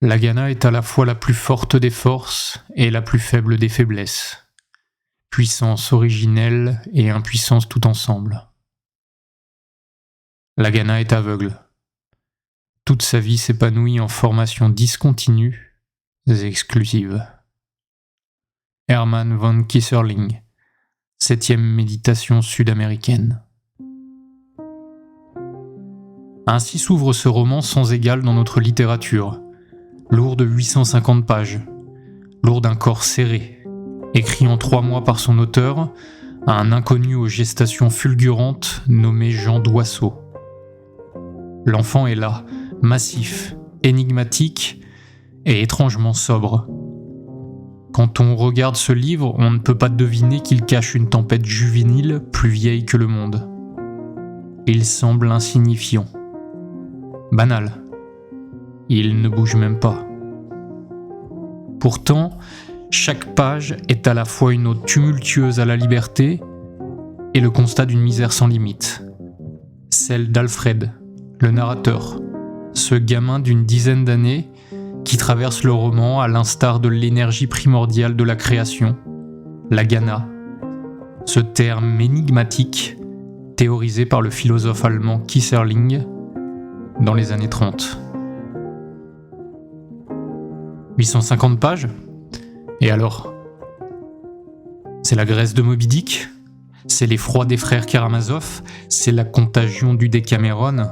La Ghana est à la fois la plus forte des forces et la plus faible des faiblesses. Puissance originelle et impuissance tout ensemble. La Ghana est aveugle. Toute sa vie s'épanouit en formations discontinues et exclusives. Hermann von Kieserling, 7e méditation sud-américaine. Ainsi s'ouvre ce roman sans égal dans notre littérature, lourd de 850 pages, lourd d'un corps serré, écrit en 3 mois par son auteur, à un inconnu aux gestations fulgurantes nommé Jean Doisseau. L'enfant est là, massif, énigmatique et étrangement sobre. Quand on regarde ce livre, on ne peut pas deviner qu'il cache une tempête juvénile plus vieille que le monde. Il semble insignifiant, banal. Il ne bouge même pas. Pourtant, chaque page est à la fois une ode tumultueuse à la liberté et le constat d'une misère sans limite. Celle d'Alfred, le narrateur, ce gamin d'une dizaine d'années qui traverse le roman à l'instar de l'énergie primordiale de la création, la Ghana, ce terme énigmatique théorisé par le philosophe allemand Kieserling dans les années 30. 850 pages ? Et alors ? C'est la Grèce de Moby Dick ? C'est l'effroi des frères Karamazov ? C'est la contagion du Décameron ?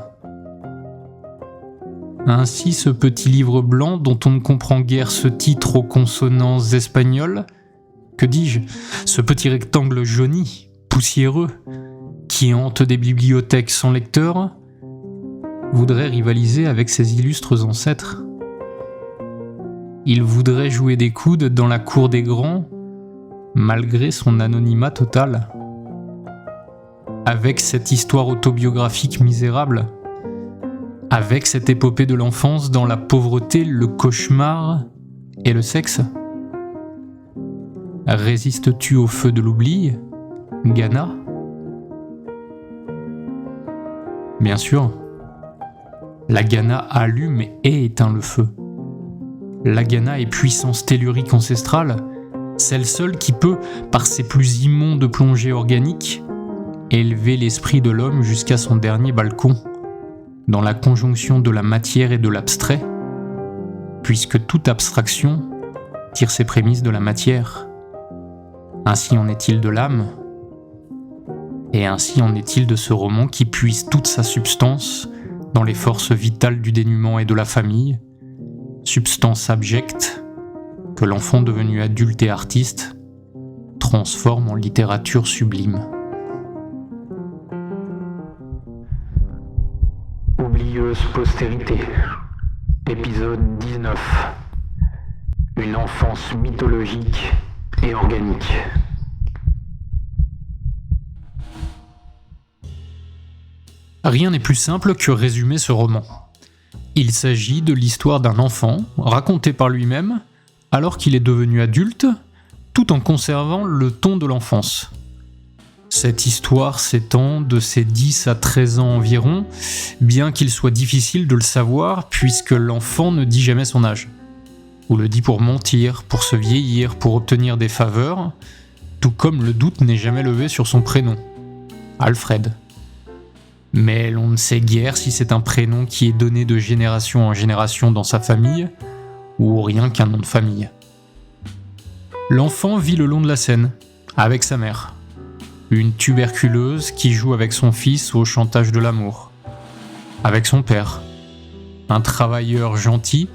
Ainsi, ce petit livre blanc dont on ne comprend guère ce titre aux consonances espagnoles, que dis-je, ce petit rectangle jauni, poussiéreux, qui hante des bibliothèques sans lecteur, voudrait rivaliser avec ses illustres ancêtres. Il voudrait jouer des coudes dans la cour des grands, malgré son anonymat total. Avec cette histoire autobiographique misérable, avec cette épopée de l'enfance dans la pauvreté, le cauchemar et le sexe. Résistes-tu au feu de l'oubli, Ghana ? Bien sûr, la Ghana allume et éteint le feu. La Ghana est puissance tellurique ancestrale, celle seule qui peut, par ses plus immondes plongées organiques, élever l'esprit de l'homme jusqu'à son dernier balcon, dans la conjonction de la matière et de l'abstrait, puisque toute abstraction tire ses prémices de la matière. Ainsi en est-il de l'âme, et ainsi en est-il de ce roman qui puise toute sa substance dans les forces vitales du dénuement et de la famille, substance abjecte que l'enfant devenu adulte et artiste transforme en littérature sublime. Oublieuse postérité. Épisode 19. Une enfance mythologique et organique. Rien n'est plus simple que résumer ce roman. Il s'agit de l'histoire d'un enfant, raconté par lui-même, alors qu'il est devenu adulte, tout en conservant le ton de l'enfance. Cette histoire s'étend de ses 10 à 13 ans environ, bien qu'il soit difficile de le savoir puisque l'enfant ne dit jamais son âge. Ou le dit pour mentir, pour se vieillir, pour obtenir des faveurs, tout comme le doute n'est jamais levé sur son prénom, Alfred. Mais l'on ne sait guère si c'est un prénom qui est donné de génération en génération dans sa famille, ou rien qu'un nom de famille. L'enfant vit le long de la Seine, avec sa mère. Une tuberculeuse qui joue avec son fils au chantage de l'amour. Avec son père. Un travailleur gentil,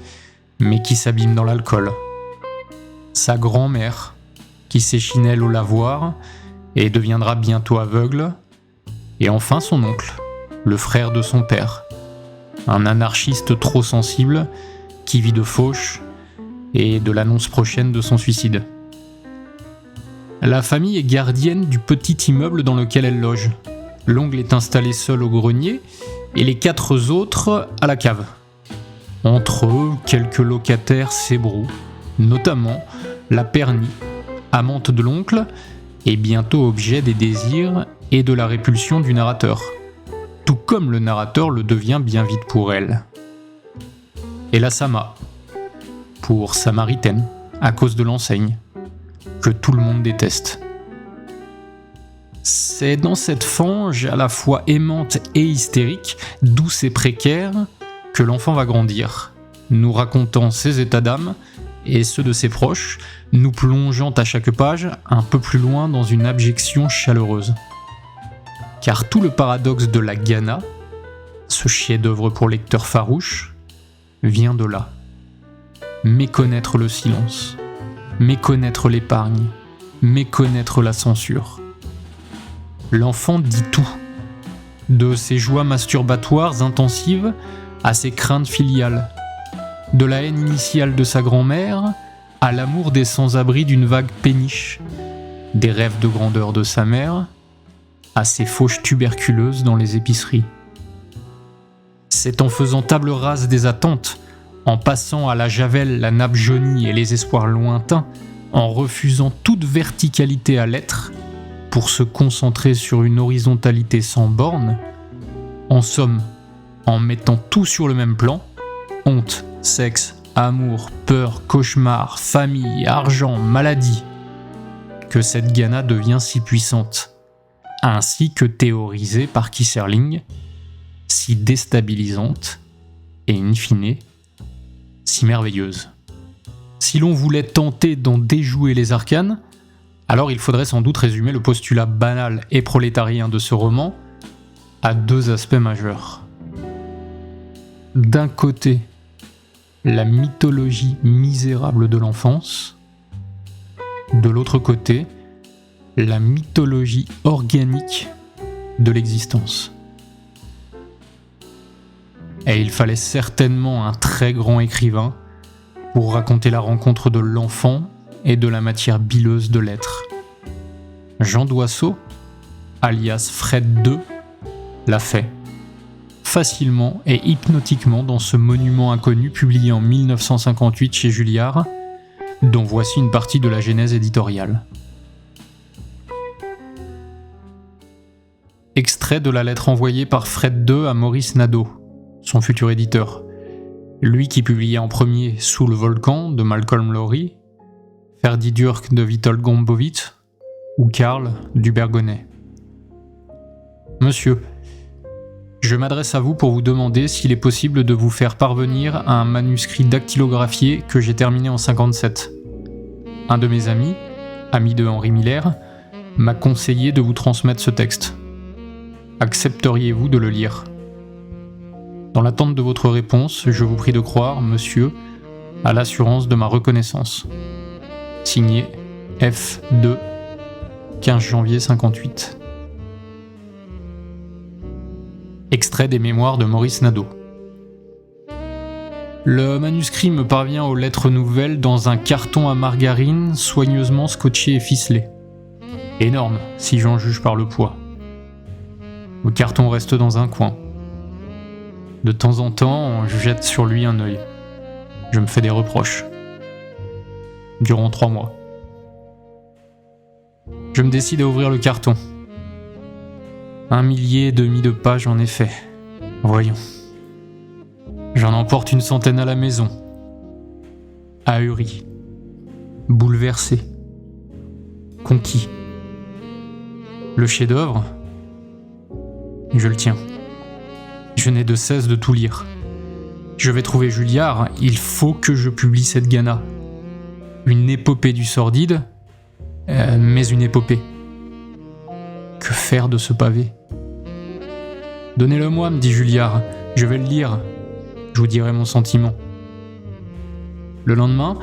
mais qui s'abîme dans l'alcool. Sa grand-mère, qui s'échinelle au lavoir et deviendra bientôt aveugle. Et enfin son oncle, le frère de son père. Un anarchiste trop sensible qui vit de fauche et de l'annonce prochaine de son suicide. La famille est gardienne du petit immeuble dans lequel elle loge. L'oncle est installé seul au grenier et les 4 autres à la cave. Entre eux, quelques locataires s'ébrouent, notamment la Pernie, amante de l'oncle et bientôt objet des désirs et de la répulsion du narrateur. Tout comme le narrateur le devient bien vite pour elle. Et la Sama, pour Samaritaine, à cause de l'enseigne, que tout le monde déteste. C'est dans cette fange à la fois aimante et hystérique, douce et précaire, que l'enfant va grandir, nous racontant ses états d'âme et ceux de ses proches, nous plongeant à chaque page un peu plus loin dans une abjection chaleureuse. Car tout le paradoxe de la Ghana, ce chef-d'œuvre pour lecteurs farouches, vient de là. Méconnaître le silence, méconnaître l'épargne, méconnaître la censure. L'enfant dit tout, de ses joies masturbatoires intensives à ses craintes filiales, de la haine initiale de sa grand-mère à l'amour des sans-abri d'une vague péniche, des rêves de grandeur de sa mère à ses fauches tuberculeuses dans les épiceries. C'est en faisant table rase des attentes, en passant à la javel la nappe jaunie et les espoirs lointains, en refusant toute verticalité à l'être, pour se concentrer sur une horizontalité sans bornes, en somme, en mettant tout sur le même plan, honte, sexe, amour, peur, cauchemar, famille, argent, maladie, que cette Ghana devient si puissante, ainsi que théorisée par Kisserling, si déstabilisante et in fine, si merveilleuse. Si l'on voulait tenter d'en déjouer les arcanes, alors il faudrait sans doute résumer le postulat banal et prolétarien de ce roman à deux aspects majeurs. D'un côté, la mythologie misérable de l'enfance, de l'autre côté, la mythologie organique de l'existence. Et il fallait certainement un très grand écrivain pour raconter la rencontre de l'enfant et de la matière bileuse de l'être. Jean Doisseau, alias Fred II, l'a fait, facilement et hypnotiquement dans ce monument inconnu publié en 1958 chez Julliard, dont voici une partie de la genèse éditoriale. Extrait de la lettre envoyée par Fred II à Maurice Nadeau, son futur éditeur, lui qui publiait en premier Sous le volcan de Malcolm Lowry, Ferdi Durk de Witold Gombrowicz ou Karl du Bergonnet. Monsieur, je m'adresse à vous pour vous demander s'il est possible de vous faire parvenir un manuscrit dactylographié que j'ai terminé en 57. Un de mes amis, ami de Henri Miller, m'a conseillé de vous transmettre ce texte. Accepteriez-vous de le lire ? Dans l'attente de votre réponse, je vous prie de croire, monsieur, à l'assurance de ma reconnaissance. Signé F2, 15 janvier 58. Extrait des mémoires de Maurice Nadeau. Le manuscrit me parvient aux lettres nouvelles dans un carton à margarine soigneusement scotché et ficelé. Énorme, si j'en juge par le poids. Le carton reste dans un coin. De temps en temps, je jette sur lui un œil. Je me fais des reproches. Durant 3 mois. Je me décide à ouvrir le carton. 1,5 millier de pages en effet. Voyons. J'en emporte une centaine à la maison. Ahuri. Bouleversé. Conquis. Le chef-d'œuvre, je le tiens. Je n'ai de cesse de tout lire. Je vais trouver Julliard, il faut que je publie cette Ghana. Une épopée du sordide, mais une épopée. Que faire de ce pavé ? Donnez-le-moi, me dit Julliard, je vais le lire. Je vous dirai mon sentiment. Le lendemain,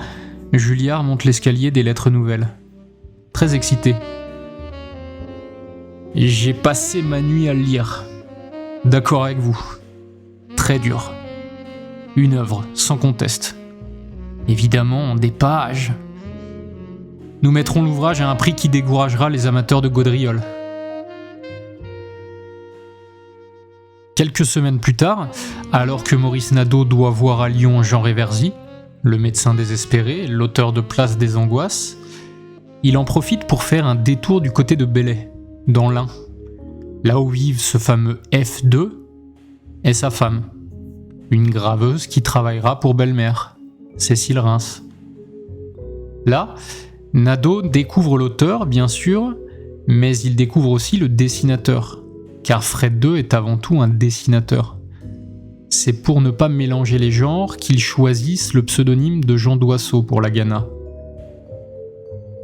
Julliard monte l'escalier des lettres nouvelles. Très excité. J'ai passé ma nuit à le lire. D'accord avec vous. Très dur. Une œuvre, sans conteste. Évidemment, des pages. Nous mettrons l'ouvrage à un prix qui découragera les amateurs de gaudrioles. Quelques semaines plus tard, alors que Maurice Nadeau doit voir à Lyon Jean Réversy, le médecin désespéré, l'auteur de Place des Angoisses, il en profite pour faire un détour du côté de Belley, dans l'Ain, là où vivent ce fameux F2 et sa femme, une graveuse qui travaillera pour Belle-Mère, Cécile Reims. Là, Nadeau découvre l'auteur, bien sûr, mais il découvre aussi le dessinateur, car Fred II est avant tout un dessinateur. C'est pour ne pas mélanger les genres qu'ils choisissent le pseudonyme de Jean Doisseau pour la Gana.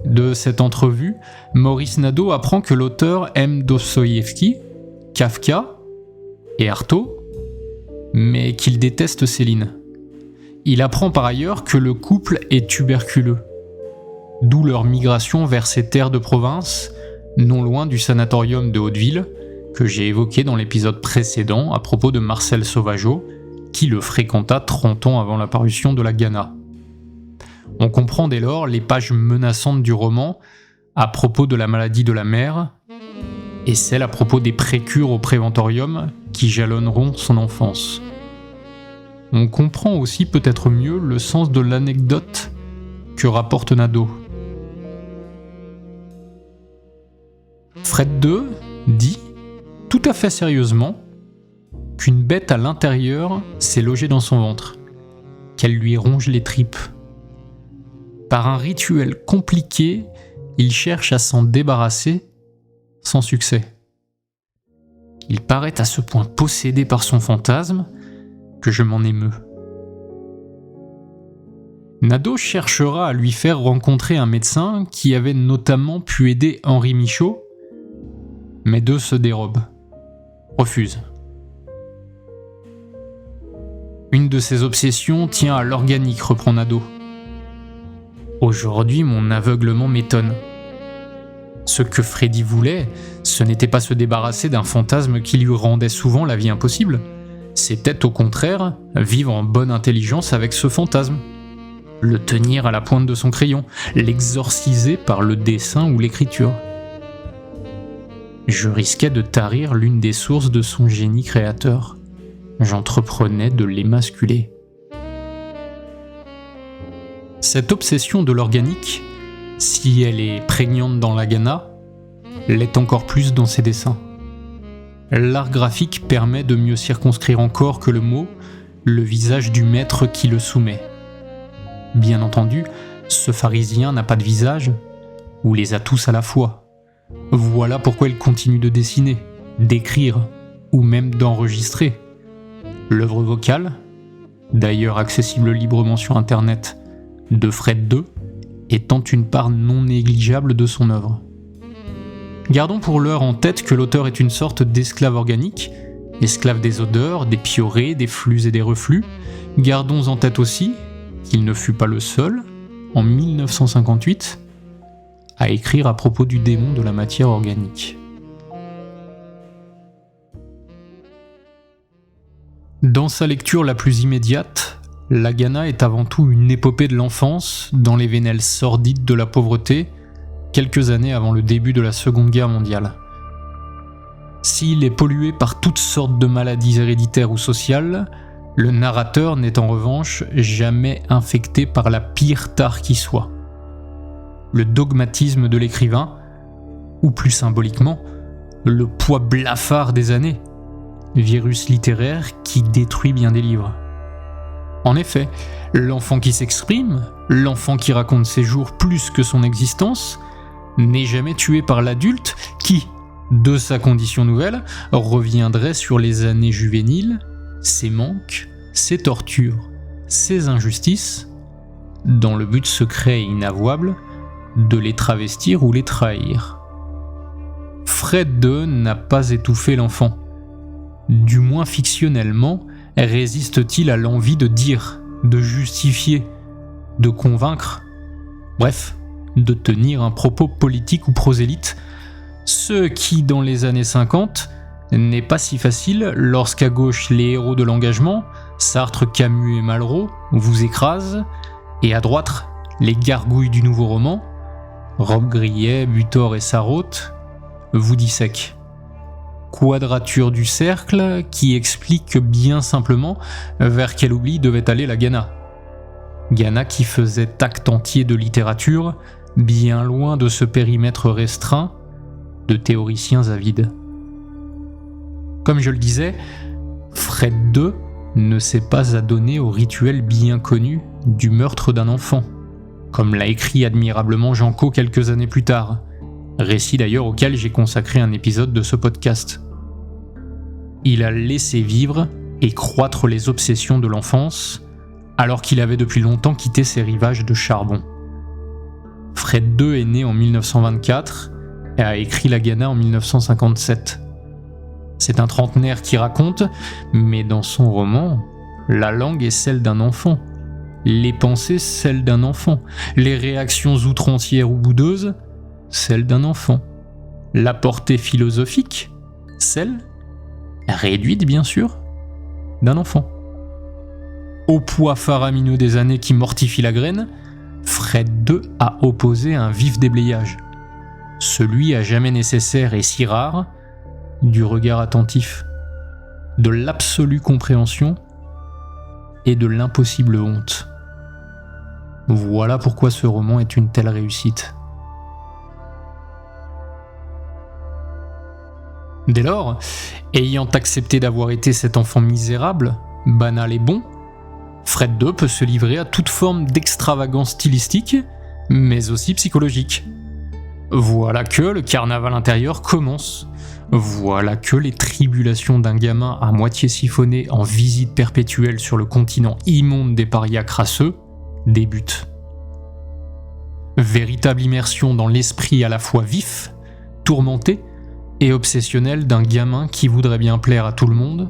De cette entrevue, Maurice Nadeau apprend que l'auteur aime Dostoïevski, Kafka et Artaud, mais qu'il déteste Céline. Il apprend par ailleurs que le couple est tuberculeux, d'où leur migration vers ces terres de province, non loin du sanatorium de Hauteville, que j'ai évoqué dans l'épisode précédent à propos de Marcel Sauvageot, qui le fréquenta 30 ans avant la parution de la Gana. On comprend dès lors les pages menaçantes du roman à propos de la maladie de la mère et celles à propos des précures au préventorium qui jalonneront son enfance. On comprend aussi peut-être mieux le sens de l'anecdote que rapporte Nadeau. Fred II dit, tout à fait sérieusement, qu'une bête à l'intérieur s'est logée dans son ventre, qu'elle lui ronge les tripes. Par un rituel compliqué, il cherche à s'en débarrasser, sans succès. Il paraît à ce point possédé par son fantasme que je m'en émeus. Nadeau cherchera à lui faire rencontrer un médecin qui avait notamment pu aider Henri Michaud, mais II se dérobe, refuse. Une de ses obsessions tient à l'organique, reprend Nadeau. Aujourd'hui, mon aveuglement m'étonne. Ce que Freddy voulait, ce n'était pas se débarrasser d'un fantasme qui lui rendait souvent la vie impossible. C'était au contraire vivre en bonne intelligence avec ce fantasme. Le tenir à la pointe de son crayon, l'exorciser par le dessin ou l'écriture. Je risquais de tarir l'une des sources de son génie créateur. J'entreprenais de l'émasculer. Cette obsession de l'organique, si elle est prégnante dans la Gana, l'est encore plus dans ses dessins. L'art graphique permet de mieux circonscrire encore que le mot, le visage du maître qui le soumet. Bien entendu, ce pharisien n'a pas de visage, ou les a tous à la fois. Voilà pourquoi il continue de dessiner, d'écrire, ou même d'enregistrer. L'œuvre vocale, d'ailleurs accessible librement sur Internet, de Fred II, étant une part non négligeable de son œuvre. Gardons pour l'heure en tête que l'auteur est une sorte d'esclave organique, esclave des odeurs, des piorés, des flux et des reflux. Gardons en tête aussi qu'il ne fut pas le seul, en 1958, à écrire à propos du démon de la matière organique. Dans sa lecture la plus immédiate, la Gana est avant tout une épopée de l'enfance dans les vénelles sordides de la pauvreté, quelques années avant le début de la Seconde Guerre mondiale. S'il est pollué par toutes sortes de maladies héréditaires ou sociales, le narrateur n'est en revanche jamais infecté par la pire tare qui soit. Le dogmatisme de l'écrivain, ou plus symboliquement, le poids blafard des années, virus littéraire qui détruit bien des livres. En effet, l'enfant qui s'exprime, l'enfant qui raconte ses jours plus que son existence, n'est jamais tué par l'adulte qui, de sa condition nouvelle, reviendrait sur les années juvéniles, ses manques, ses tortures, ses injustices, dans le but secret et inavouable de les travestir ou les trahir. Fred II n'a pas étouffé l'enfant. Du moins fictionnellement, résiste-t-il à l'envie de dire, de justifier, de convaincre, bref, de tenir un propos politique ou prosélyte, ce qui, dans les années 50, n'est pas si facile lorsqu'à gauche les héros de l'engagement, Sartre, Camus et Malraux, vous écrasent, et à droite, les gargouilles du nouveau roman, Robbe-Grillet, Butor et Sarraute, vous dissèquent. Quadrature du cercle qui explique bien simplement vers quel oubli devait aller la Gana. Gana qui faisait acte entier de littérature, bien loin de ce périmètre restreint de théoriciens avides. Comme je le disais, Fred II ne s'est pas adonné au rituel bien connu du meurtre d'un enfant, comme l'a écrit admirablement Jean Caux quelques années plus tard, récit d'ailleurs auquel j'ai consacré un épisode de ce podcast. Il a laissé vivre et croître les obsessions de l'enfance, alors qu'il avait depuis longtemps quitté ses rivages de charbon. Fred II est né en 1924 et a écrit La Ghana en 1957. C'est un trentenaire qui raconte, mais dans son roman, la langue est celle d'un enfant, les pensées celles d'un enfant, les réactions outrancières ou boudeuses celles d'un enfant, la portée philosophique, celle, réduite bien sûr, d'un enfant. Au poids faramineux des années qui mortifient la graine, Fred II a opposé un vif déblayage, celui à jamais nécessaire et si rare, du regard attentif, de l'absolue compréhension et de l'impossible honte. Voilà pourquoi ce roman est une telle réussite. Dès lors, ayant accepté d'avoir été cet enfant misérable, banal et bon, Fred II peut se livrer à toute forme d'extravagance stylistique, mais aussi psychologique. Voilà que le carnaval intérieur commence. Voilà que les tribulations d'un gamin à moitié siphonné en visite perpétuelle sur le continent immonde des parias crasseux débutent. Véritable immersion dans l'esprit à la fois vif, tourmenté et obsessionnel d'un gamin qui voudrait bien plaire à tout le monde,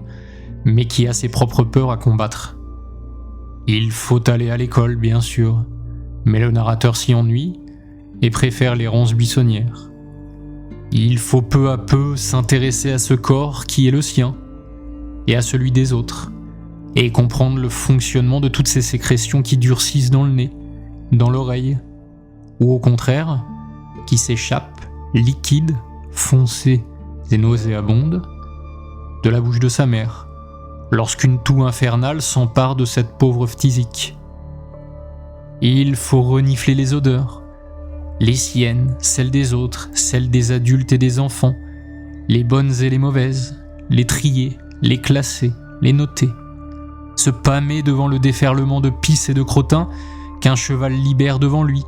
mais qui a ses propres peurs à combattre. Il faut aller à l'école, bien sûr, mais le narrateur s'y ennuie et préfère l'errance buissonnière. Il faut peu à peu s'intéresser à ce corps qui est le sien et à celui des autres, et comprendre le fonctionnement de toutes ces sécrétions qui durcissent dans le nez, dans l'oreille, ou au contraire, qui s'échappent, liquides, foncées et nauséabondes, de la bouche de sa mère, lorsqu'une toux infernale s'empare de cette pauvre phtisique. Il faut renifler les odeurs, les siennes, celles des autres, celles des adultes et des enfants, les bonnes et les mauvaises, les trier, les classer, les noter, se pâmer devant le déferlement de pisse et de crottin qu'un cheval libère devant lui,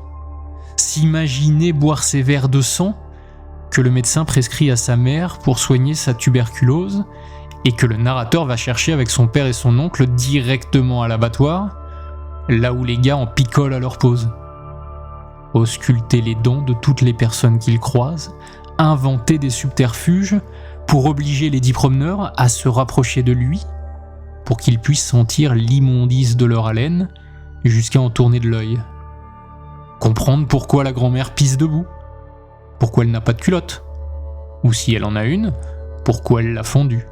s'imaginer boire ces verres de sang que le médecin prescrit à sa mère pour soigner sa tuberculose et que le narrateur va chercher avec son père et son oncle directement à l'abattoir, là où les gars en picolent à leur pause. Ausculter les dents de toutes les personnes qu'il croise, inventer des subterfuges pour obliger les 10 promeneurs à se rapprocher de lui, pour qu'ils puissent sentir l'immondice de leur haleine jusqu'à en tourner de l'œil. Comprendre pourquoi la grand-mère pisse debout, pourquoi elle n'a pas de culotte, ou si elle en a une, pourquoi elle l'a fendue.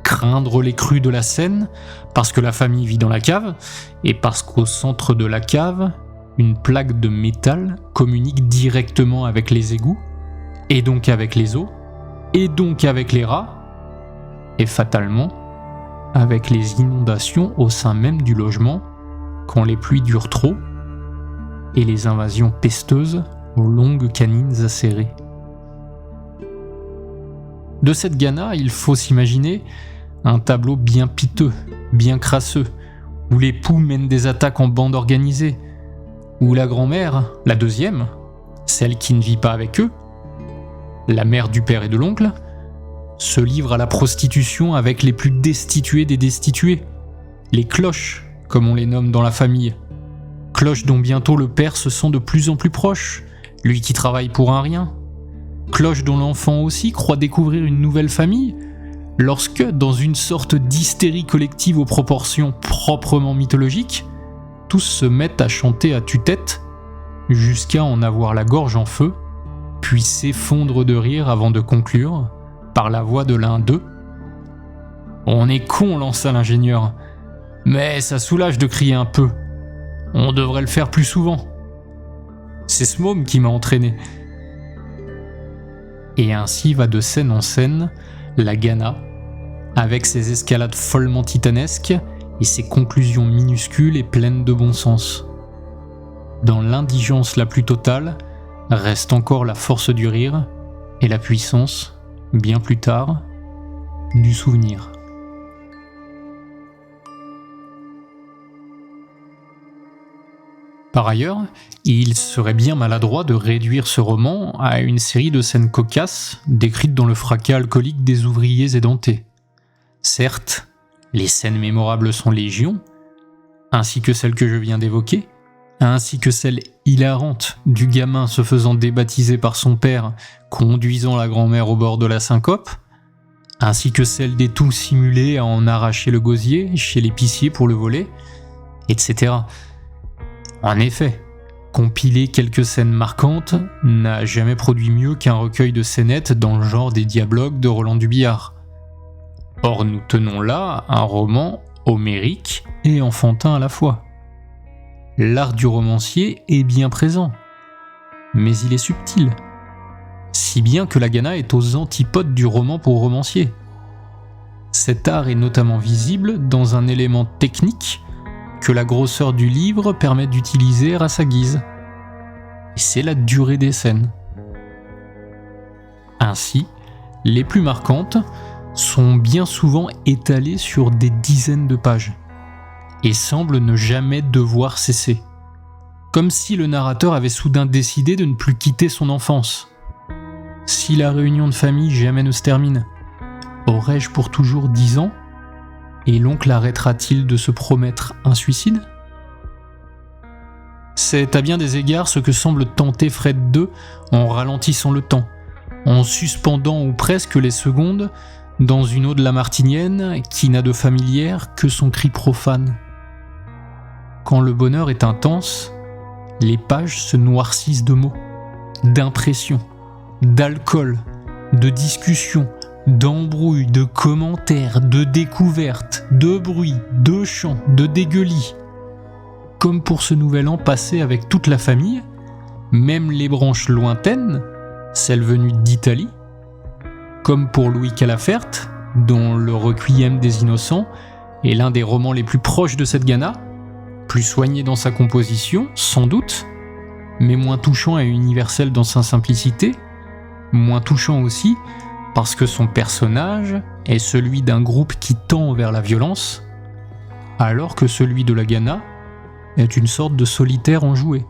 Craindre les crues de la Seine, parce que la famille vit dans la cave, et parce qu'au centre de la cave, une plaque de métal communique directement avec les égouts, et donc avec les eaux, et donc avec les rats, et fatalement avec les inondations au sein même du logement, quand les pluies durent trop, et les invasions pesteuses aux longues canines acérées. De cette Ghana, il faut s'imaginer un tableau bien piteux, bien crasseux, où les poux mènent des attaques en bande organisée, où la grand-mère, la deuxième, celle qui ne vit pas avec eux, la mère du père et de l'oncle, se livre à la prostitution avec les plus destitués des destitués, les cloches, comme on les nomme dans la famille. Cloches dont bientôt le père se sent de plus en plus proche, lui qui travaille pour un rien. Cloche dont l'enfant aussi croit découvrir une nouvelle famille, lorsque, dans une sorte d'hystérie collective aux proportions proprement mythologiques, tous se mettent à chanter à tue-tête, jusqu'à en avoir la gorge en feu, puis s'effondre de rire avant de conclure, par la voix de l'un d'eux. « On est con, lança l'ingénieur, mais ça soulage de crier un peu. On devrait le faire plus souvent. C'est ce môme qui m'a entraîné. » Et ainsi va de scène en scène la Ghana, avec ses escalades follement titanesques et ses conclusions minuscules et pleines de bon sens. Dans l'indigence la plus totale, reste encore la force du rire et la puissance, bien plus tard, du souvenir. Par ailleurs, il serait bien maladroit de réduire ce roman à une série de scènes cocasses décrites dans le fracas alcoolique des ouvriers édentés. Certes, les scènes mémorables sont légion, ainsi que celles que je viens d'évoquer, ainsi que celle hilarante du gamin se faisant débaptiser par son père, conduisant la grand-mère au bord de la syncope, ainsi que celle des toux simulés à en arracher le gosier chez l'épicier pour le voler, etc. En effet, compiler quelques scènes marquantes n'a jamais produit mieux qu'un recueil de scénettes dans le genre des dialogues de Roland Dubillard. Or nous tenons là un roman homérique et enfantin à la fois. L'art du romancier est bien présent, mais il est subtil, si bien que la Ghana est aux antipodes du roman pour romancier. Cet art est notamment visible dans un élément technique que la grosseur du livre permet d'utiliser à sa guise. Et c'est la durée des scènes. Ainsi, les plus marquantes sont bien souvent étalées sur des dizaines de pages et semblent ne jamais devoir cesser, comme si le narrateur avait soudain décidé de ne plus quitter son enfance. Si la réunion de famille jamais ne se termine, aurais-je pour toujours 10 ans ? Et l'oncle arrêtera-t-il de se promettre un suicide ? C'est à bien des égards ce que semble tenter Fred II en ralentissant le temps, en suspendant ou presque les secondes dans une ode lamartinienne qui n'a de familière que son cri profane. Quand le bonheur est intense, les pages se noircissent de mots, d'impressions, d'alcool, de discussions, d'embrouilles, de commentaires, de découvertes, de bruits, de chants, de dégueulis. Comme pour ce nouvel an passé avec toute la famille, même les branches lointaines, celles venues d'Italie, comme pour Louis Calaferte, dont le Requiem des Innocents est l'un des romans les plus proches de cette Ghana, plus soigné dans sa composition, sans doute, mais moins touchant et universel dans sa simplicité, moins touchant aussi parce que son personnage est celui d'un groupe qui tend vers la violence, alors que celui de la Ghana est une sorte de solitaire enjoué.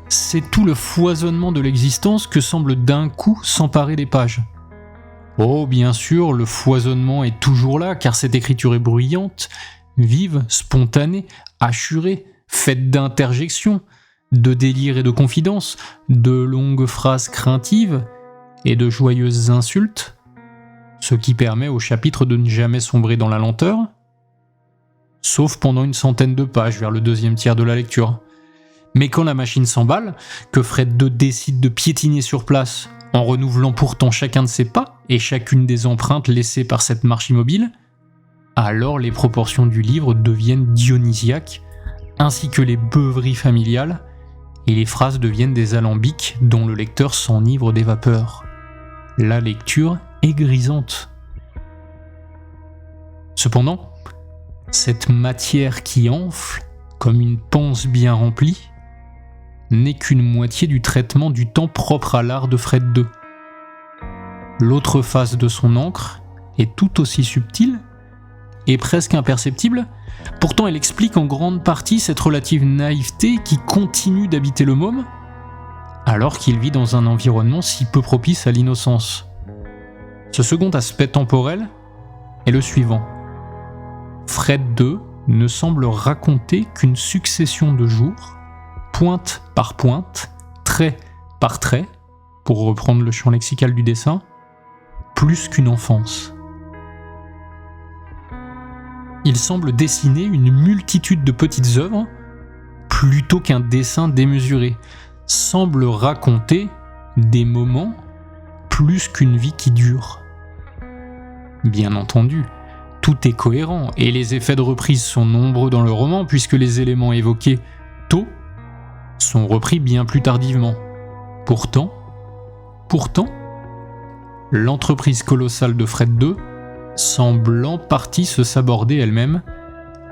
C'est tout le foisonnement de l'existence que semble d'un coup s'emparer des pages. Oh, bien sûr, le foisonnement est toujours là, car cette écriture est bruyante, vive, spontanée, hachurée, faite d'interjections, de délires et de confidences, de longues phrases craintives et de joyeuses insultes, ce qui permet au chapitre de ne jamais sombrer dans la lenteur, sauf pendant une centaine de pages vers le deuxième tiers de la lecture. Mais quand la machine s'emballe, que Fred II décide de piétiner sur place, en renouvelant pourtant chacun de ses pas et chacune des empreintes laissées par cette marche immobile, alors les proportions du livre deviennent dionysiaques, ainsi que les beuveries familiales, et les phrases deviennent des alambics dont le lecteur s'enivre des vapeurs. La lecture est grisante. Cependant, cette matière qui enfle, comme une panse bien remplie, n'est qu'une moitié du traitement du temps propre à l'art de Fred II. L'autre face de son encre est tout aussi subtile et presque imperceptible, pourtant elle explique en grande partie cette relative naïveté qui continue d'habiter le môme, alors qu'il vit dans un environnement si peu propice à l'innocence. Ce second aspect temporel est le suivant. Fred II ne semble raconter qu'une succession de jours, pointe par pointe, trait par trait, pour reprendre le champ lexical du dessin, plus qu'une enfance. Il semble dessiner une multitude de petites œuvres, plutôt qu'un dessin démesuré, semble raconter des moments plus qu'une vie qui dure. Bien entendu, tout est cohérent et les effets de reprise sont nombreux dans le roman puisque les éléments évoqués tôt sont repris bien plus tardivement. Pourtant, l'entreprise colossale de Fred II semble en partie se saborder elle-même,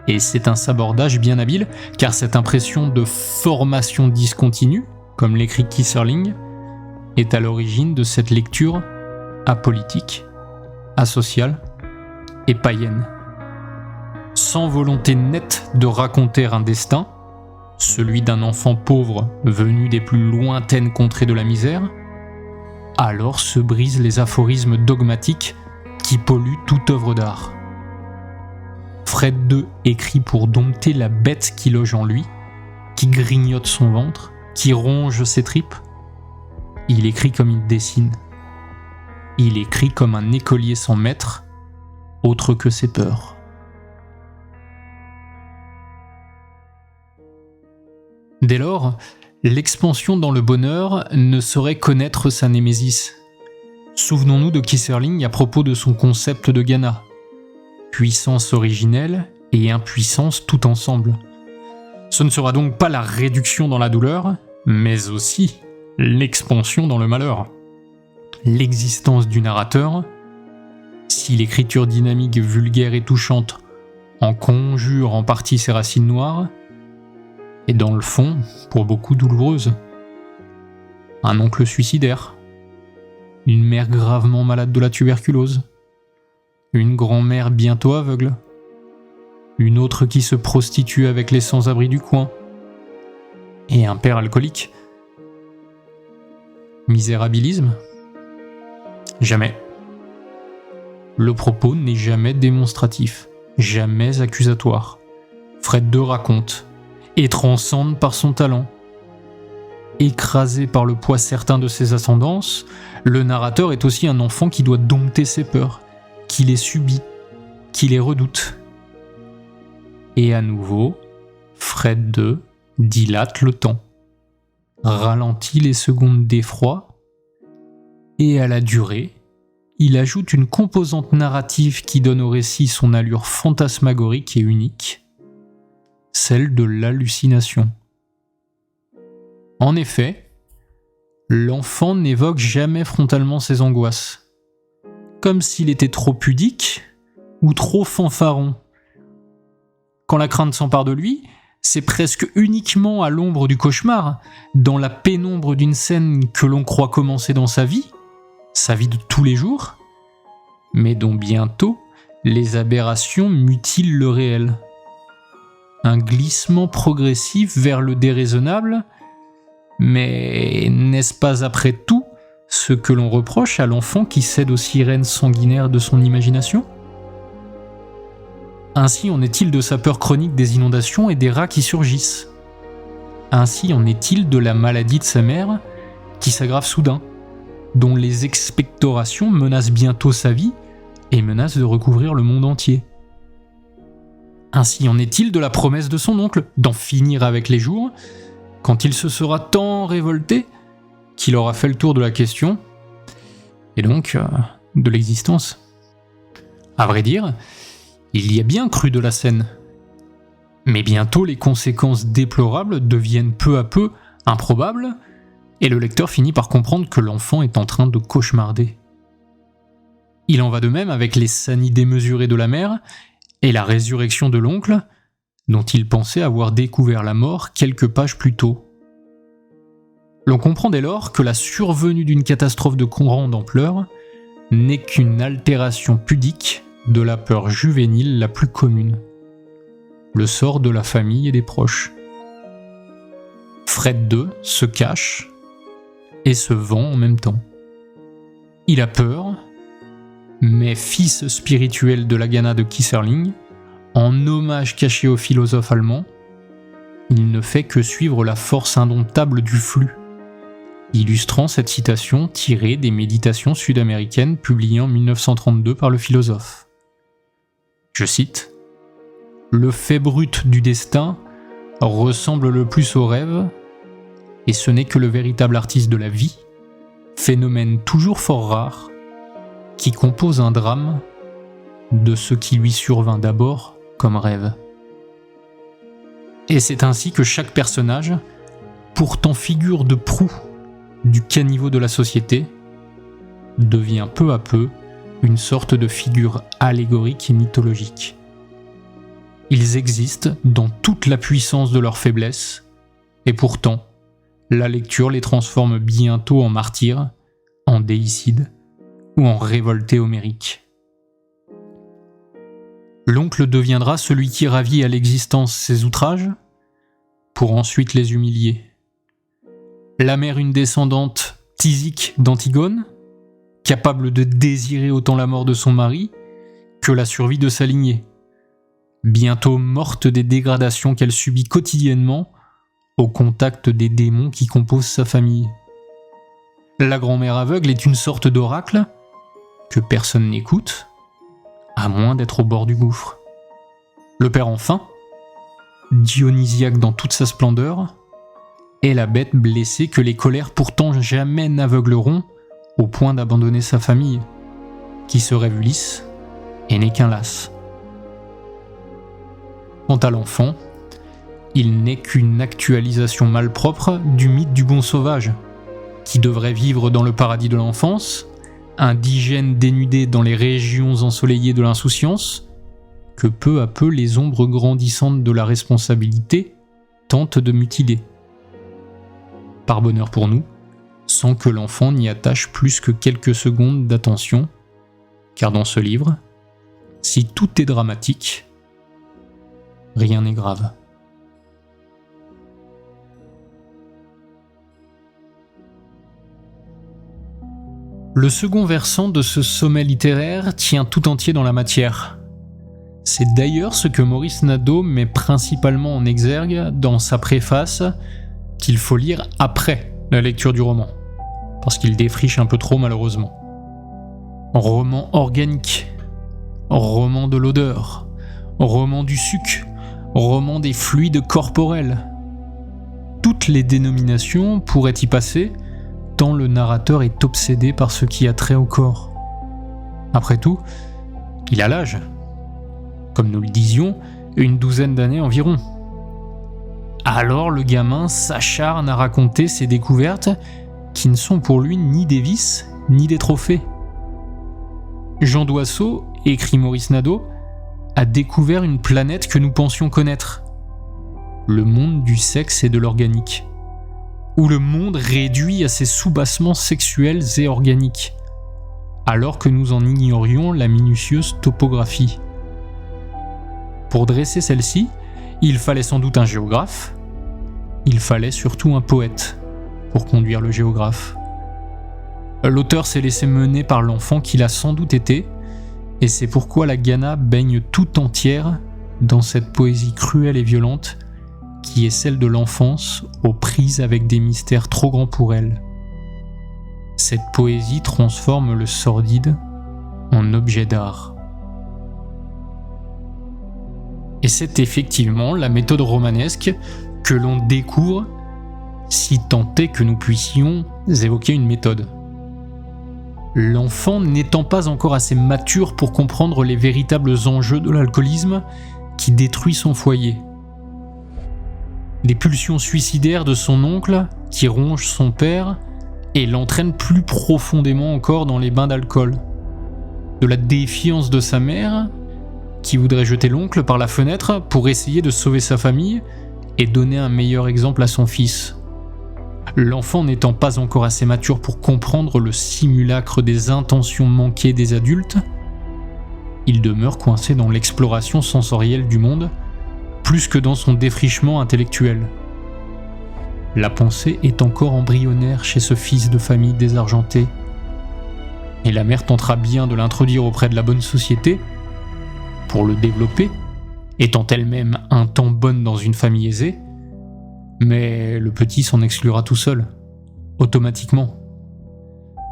et c'est un sabordage bien habile, car cette impression de formation discontinue, comme l'écrit Kisserling, est à l'origine de cette lecture apolitique, asociale et païenne. Sans volonté nette de raconter un destin, celui d'un enfant pauvre venu des plus lointaines contrées de la misère, alors se brisent les aphorismes dogmatiques qui polluent toute œuvre d'art. Fred II écrit pour dompter la bête qui loge en lui, qui grignote son ventre, qui ronge ses tripes. Il écrit comme il dessine. Il écrit comme un écolier sans maître, autre que ses peurs. Dès lors, l'expansion dans le bonheur ne saurait connaître sa némésis. Souvenons-nous de Kisserling à propos de son concept de Ghana. Puissance originelle et impuissance tout ensemble. Ce ne sera donc pas la réduction dans la douleur, mais aussi l'expansion dans le malheur. L'existence du narrateur, si l'écriture dynamique, vulgaire et touchante en conjure en partie ses racines noires, est dans le fond, pour beaucoup, douloureuse. Un oncle suicidaire, une mère gravement malade de la tuberculose, une grand-mère bientôt aveugle, une autre qui se prostitue avec les sans-abri du coin, et un père alcoolique. Misérabilisme ? Jamais. Le propos n'est jamais démonstratif, jamais accusatoire. Fred II raconte, et transcende par son talent. Écrasé par le poids certain de ses ascendances, le narrateur est aussi un enfant qui doit dompter ses peurs, qui les subit, qui les redoute. Et à nouveau, Fred II dilate le temps, ralentit les secondes d'effroi, et à la durée, il ajoute une composante narrative qui donne au récit son allure fantasmagorique et unique, celle de l'hallucination. En effet, l'enfant n'évoque jamais frontalement ses angoisses, comme s'il était trop pudique ou trop fanfaron. Quand la crainte s'empare de lui, c'est presque uniquement à l'ombre du cauchemar, dans la pénombre d'une scène que l'on croit commencer dans sa vie de tous les jours, mais dont bientôt les aberrations mutilent le réel. Un glissement progressif vers le déraisonnable, mais n'est-ce pas après tout ce que l'on reproche à l'enfant qui cède aux sirènes sanguinaires de son imagination ? Ainsi en est-il de sa peur chronique des inondations et des rats qui surgissent. Ainsi en est-il de la maladie de sa mère qui s'aggrave soudain, dont les expectorations menacent bientôt sa vie et menacent de recouvrir le monde entier. Ainsi en est-il de la promesse de son oncle d'en finir avec les jours, quand il se sera tant révolté qu'il aura fait le tour de la question, et donc de l'existence. À vrai dire, il y a bien cru de la scène. Mais bientôt les conséquences déplorables deviennent peu à peu improbables, et le lecteur finit par comprendre que l'enfant est en train de cauchemarder. Il en va de même avec les sanies démesurées de la mère et la résurrection de l'oncle, dont il pensait avoir découvert la mort quelques pages plus tôt. L'on comprend dès lors que la survenue d'une catastrophe de grande ampleur n'est qu'une altération pudique de la peur juvénile la plus commune, le sort de la famille et des proches. Fred II se cache et se vend en même temps. Il a peur, mais fils spirituel de la Ghana de Kisserling, en hommage caché au philosophe allemand, il ne fait que suivre la force indomptable du flux, illustrant cette citation tirée des Méditations sud-américaines publiées en 1932 par le philosophe. Je cite : « Le fait brut du destin ressemble le plus au rêve, et ce n'est que le véritable artiste de la vie, phénomène toujours fort rare, qui compose un drame de ce qui lui survint d'abord comme rêve. » Et c'est ainsi que chaque personnage, pourtant figure de proue du caniveau de la société, devient peu à peu une sorte de figure allégorique et mythologique. Ils existent dans toute la puissance de leur faiblesse, et pourtant, la lecture les transforme bientôt en martyrs, en déicides ou en révoltés homériques. L'oncle deviendra celui qui ravit à l'existence ses outrages, pour ensuite les humilier. La mère, une descendante tisique d'Antigone, capable de désirer autant la mort de son mari que la survie de sa lignée, bientôt morte des dégradations qu'elle subit quotidiennement au contact des démons qui composent sa famille. La grand-mère aveugle est une sorte d'oracle que personne n'écoute, à moins d'être au bord du gouffre. Le père enfin, dionysiaque dans toute sa splendeur, est la bête blessée que les colères pourtant jamais n'aveugleront au point d'abandonner sa famille, qui se rêve lisse et n'est qu'un lasse. Quant à l'enfant, il n'est qu'une actualisation malpropre du mythe du bon sauvage, qui devrait vivre dans le paradis de l'enfance, indigène dénudé dans les régions ensoleillées de l'insouciance, que peu à peu les ombres grandissantes de la responsabilité tentent de mutiler. Par bonheur pour nous, sans que l'enfant n'y attache plus que quelques secondes d'attention, car dans ce livre, si tout est dramatique, rien n'est grave. Le second versant de ce sommet littéraire tient tout entier dans la matière. C'est d'ailleurs ce que Maurice Nadeau met principalement en exergue dans sa préface qu'il faut lire après la lecture du roman, parce qu'il défriche un peu trop malheureusement. Roman organique, roman de l'odeur, roman du suc, roman des fluides corporels. Toutes les dénominations pourraient y passer, tant le narrateur est obsédé par ce qui a trait au corps. Après tout, il a l'âge. Comme nous le disions, une douzaine d'années environ. Alors le gamin s'acharne à raconter ses découvertes qui ne sont pour lui ni des vices, ni des trophées. Jean Doisseau, écrit Maurice Nadeau, a découvert une planète que nous pensions connaître. Le monde du sexe et de l'organique. Où le monde réduit à ses soubassements sexuels et organiques, alors que nous en ignorions la minutieuse topographie. Pour dresser celle-ci, il fallait sans doute un géographe, il fallait surtout un poète pour conduire le géographe. L'auteur s'est laissé mener par l'enfant qu'il a sans doute été, et c'est pourquoi la Ghana baigne tout entière dans cette poésie cruelle et violente qui est celle de l'enfance aux prises avec des mystères trop grands pour elle. Cette poésie transforme le sordide en objet d'art. Et c'est effectivement la méthode romanesque que l'on découvre, si tant est que nous puissions évoquer une méthode. L'enfant n'étant pas encore assez mature pour comprendre les véritables enjeux de l'alcoolisme qui détruit son foyer. Les pulsions suicidaires de son oncle qui rongent son père et l'entraînent plus profondément encore dans les bains d'alcool. De la défiance de sa mère qui voudrait jeter l'oncle par la fenêtre pour essayer de sauver sa famille et donner un meilleur exemple à son fils. L'enfant n'étant pas encore assez mature pour comprendre le simulacre des intentions manquées des adultes, il demeure coincé dans l'exploration sensorielle du monde plus que dans son défrichement intellectuel. La pensée est encore embryonnaire chez ce fils de famille désargenté, et la mère tentera bien de l'introduire auprès de la bonne société pour le développer, étant elle-même un temps bonne dans une famille aisée, mais le petit s'en exclura tout seul, automatiquement,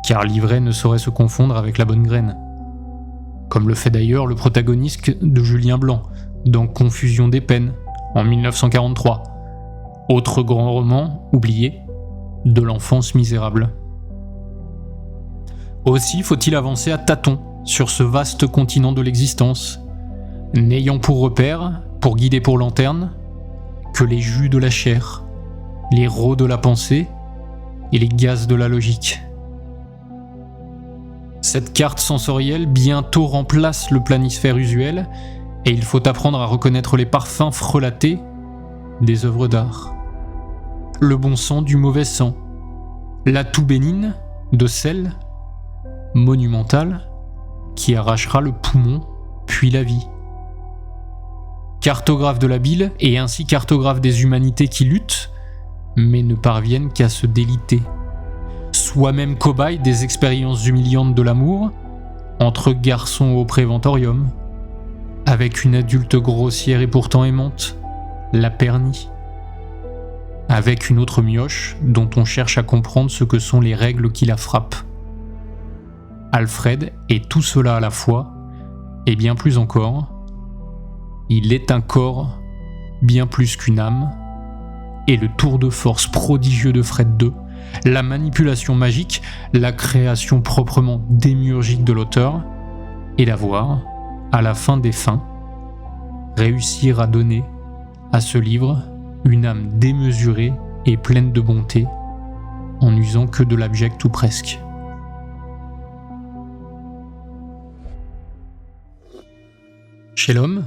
car l'ivraie ne saurait se confondre avec la bonne graine, comme le fait d'ailleurs le protagoniste de Julien Blanc, dans Confusion des peines, en 1943, autre grand roman oublié de l'enfance misérable. Aussi faut-il avancer à tâtons sur ce vaste continent de l'existence, n'ayant pour repère, pour guider pour lanterne, que les jus de la chair, les rots de la pensée et les gaz de la logique. Cette carte sensorielle bientôt remplace le planisphère usuel, et il faut apprendre à reconnaître les parfums frelatés des œuvres d'art. Le bon sang du mauvais sang, la toux bénigne de celle monumentale qui arrachera le poumon puis la vie. cartographe de la bile et ainsi cartographe des humanités qui luttent, mais ne parviennent qu'à se déliter. Soi-même cobaye des expériences humiliantes de l'amour, entre garçons au préventorium, avec une adulte grossière et pourtant aimante, la pernie, avec une autre mioche dont on cherche à comprendre ce que sont les règles qui la frappent. Alfred est tout cela à la fois, et bien plus encore, il est un corps bien plus qu'une âme, et le tour de force prodigieux de Fred II, la manipulation magique, la création proprement démiurgique de l'auteur, et d'avoir, à la fin des fins, réussir à donner à ce livre une âme démesurée et pleine de bonté, en n'usant que de l'abject ou presque. Chez l'homme,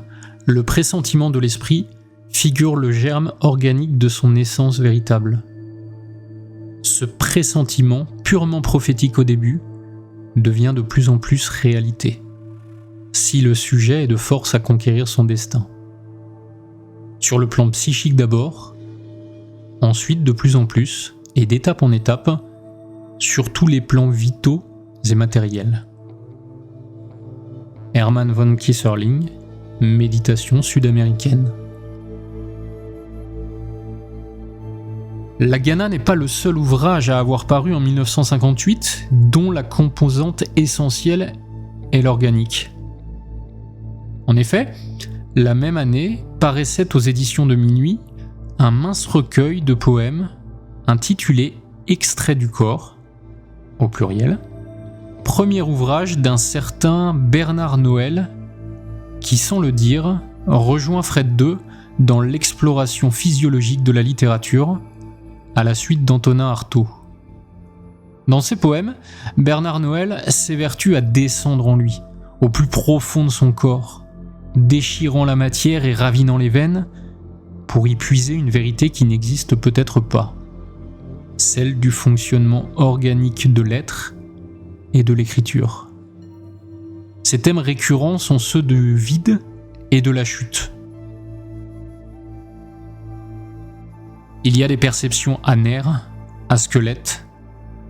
le pressentiment de l'esprit figure le germe organique de son essence véritable. Ce pressentiment, purement prophétique au début, devient de plus en plus réalité, si le sujet est de force à conquérir son destin. Sur le plan psychique d'abord, ensuite de plus en plus, et d'étape en étape, sur tous les plans vitaux et matériels. Hermann von Kieserling, Méditation sud-américaine. La Ghana n'est pas le seul ouvrage à avoir paru en 1958 dont la composante essentielle est l'organique. En effet, la même année paraissait aux éditions de Minuit un mince recueil de poèmes intitulé Extrait du corps, au pluriel, premier ouvrage d'un certain Bernard Noël qui, sans le dire, rejoint Fred II dans l'exploration physiologique de la littérature à la suite d'Antonin Artaud. Dans ses poèmes, Bernard Noël s'évertue à descendre en lui, au plus profond de son corps, déchirant la matière et ravinant les veines, pour y puiser une vérité qui n'existe peut-être pas, celle du fonctionnement organique de l'être et de l'écriture. Ces thèmes récurrents sont ceux du vide et de la chute. Il y a des perceptions à nerfs, à squelette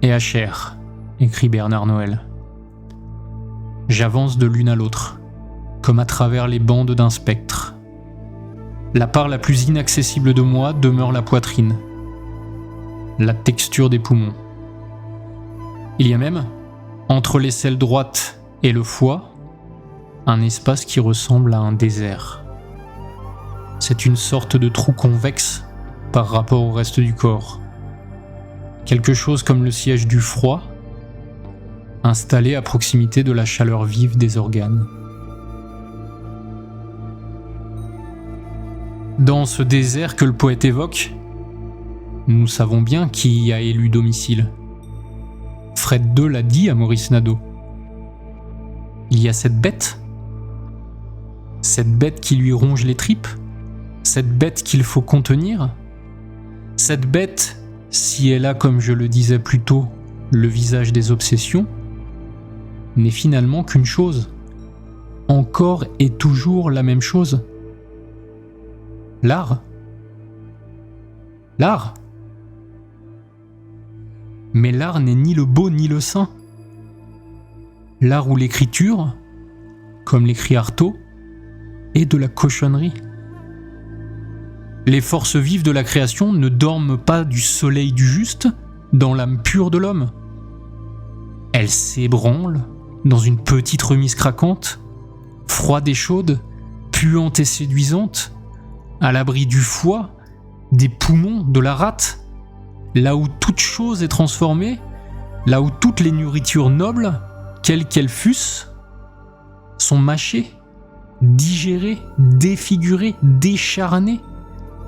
et à chair, écrit Bernard Noël. J'avance de l'une à l'autre, comme à travers les bandes d'un spectre. La part la plus inaccessible de moi demeure la poitrine, la texture des poumons. Il y a même, entre l'aisselle droite et le foie, un espace qui ressemble à un désert. C'est une sorte de trou convexe par rapport au reste du corps. Quelque chose comme le siège du froid, installé à proximité de la chaleur vive des organes. Dans ce désert que le poète évoque, nous savons bien qui y a élu domicile. Fred II l'a dit à Maurice Nadeau. Il y a cette bête qui lui ronge les tripes, cette bête qu'il faut contenir, cette bête, si elle a, comme je le disais plus tôt, le visage des obsessions, n'est finalement qu'une chose, encore et toujours la même chose. L'art. L'art. Mais l'art n'est ni le beau ni le saint. L'art ou l'écriture, comme l'écrit Artaud, est de la cochonnerie. Les forces vives de la création ne dorment pas du soleil du juste dans l'âme pure de l'homme. Elles s'ébranlent dans une petite remise craquante, froide et chaude, puante et séduisante, à l'abri du foie, des poumons, de la rate, là où toute chose est transformée, là où toutes les nourritures nobles, quelles qu'elles fussent, sont mâchées, digérées, défigurées, décharnées,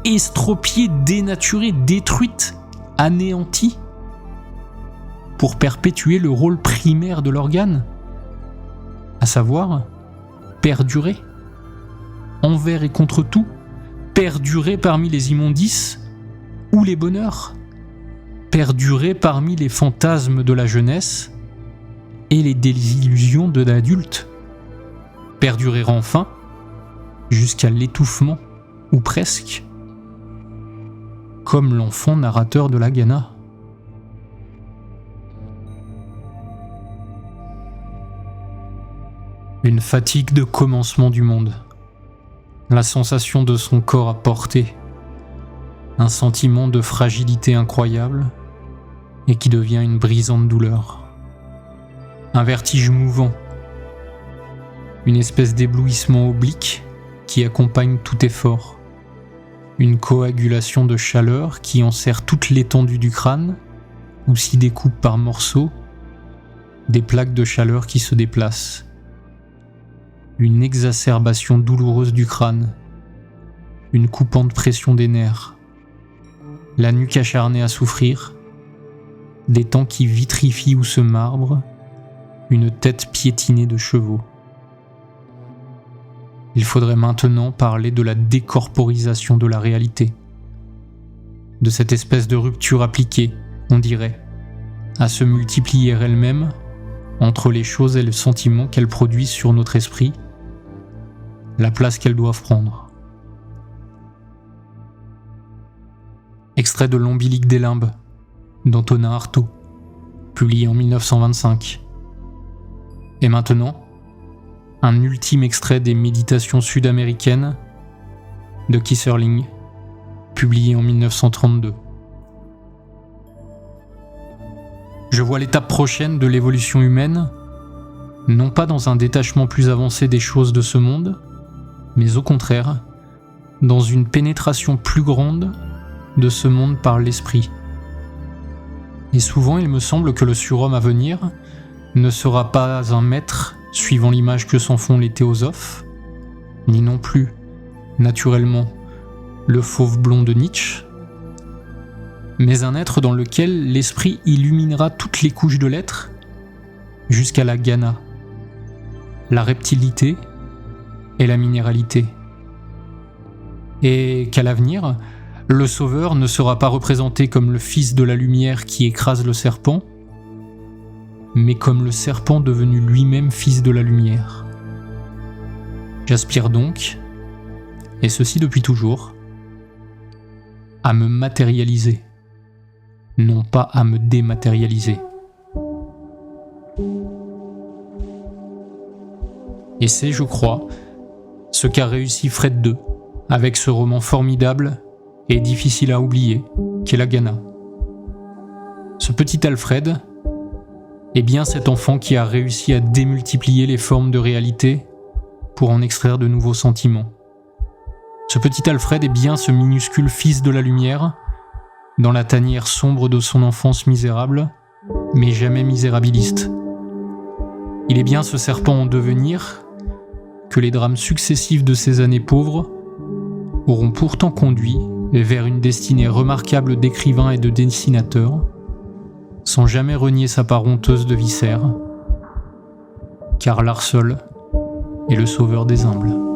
estropiées, dénaturées, détruites, anéanties, pour perpétuer le rôle primaire de l'organe, à savoir perdurer, envers et contre tout, perdurer parmi les immondices ou les bonheurs, perdurer parmi les fantasmes de la jeunesse et les désillusions de l'adulte, perdurer enfin jusqu'à l'étouffement, ou presque, comme l'enfant narrateur de la Ghana. Une fatigue de commencement du monde, la sensation de son corps à portée, un sentiment de fragilité incroyable et qui devient une brisante douleur, un vertige mouvant, une espèce d'éblouissement oblique qui accompagne tout effort, une coagulation de chaleur qui enserre toute l'étendue du crâne ou s'y découpe par morceaux, des plaques de chaleur qui se déplacent, une exacerbation douloureuse du crâne, une coupante pression des nerfs, la nuque acharnée à souffrir, des temps qui vitrifient ou se marbrent, une tête piétinée de chevaux. Il faudrait maintenant parler de la décorporisation de la réalité, de cette espèce de rupture appliquée, on dirait, à se multiplier elle-même entre les choses et le sentiment qu'elles produisent sur notre esprit, la place qu'elles doivent prendre. Extrait de L'Ombilique des limbes, d'Antonin Artaud, publié en 1925. Et maintenant, un ultime extrait des Méditations sud-américaines de Kisserling, publié en 1932. Je vois l'étape prochaine de l'évolution humaine, non pas dans un détachement plus avancé des choses de ce monde, mais au contraire, dans une pénétration plus grande de ce monde par l'esprit. Et souvent, il me semble que le surhomme à venir ne sera pas un maître suivant l'image que s'en font les théosophes, ni non plus, naturellement, le fauve blond de Nietzsche, mais un être dans lequel l'esprit illuminera toutes les couches de l'être, jusqu'à la ghana, la reptilité et la minéralité. Et qu'à l'avenir, le sauveur ne sera pas représenté comme le fils de la lumière qui écrase le serpent, mais comme le serpent devenu lui-même fils de la lumière. J'aspire donc, et ceci depuis toujours, à me matérialiser, non pas à me dématérialiser. Et c'est, je crois, ce qu'a réussi Fred II avec ce roman formidable et difficile à oublier qu'est la Ghana. Ce petit Alfred est bien cet enfant qui a réussi à démultiplier les formes de réalité pour en extraire de nouveaux sentiments. Ce petit Alfred est bien ce minuscule fils de la lumière, dans la tanière sombre de son enfance misérable, mais jamais misérabiliste. Il est bien ce serpent en devenir que les drames successifs de ces années pauvres auront pourtant conduit vers une destinée remarquable d'écrivain et de dessinateur, sans jamais renier sa part honteuse de viscères, car l'art seul est le sauveur des humbles.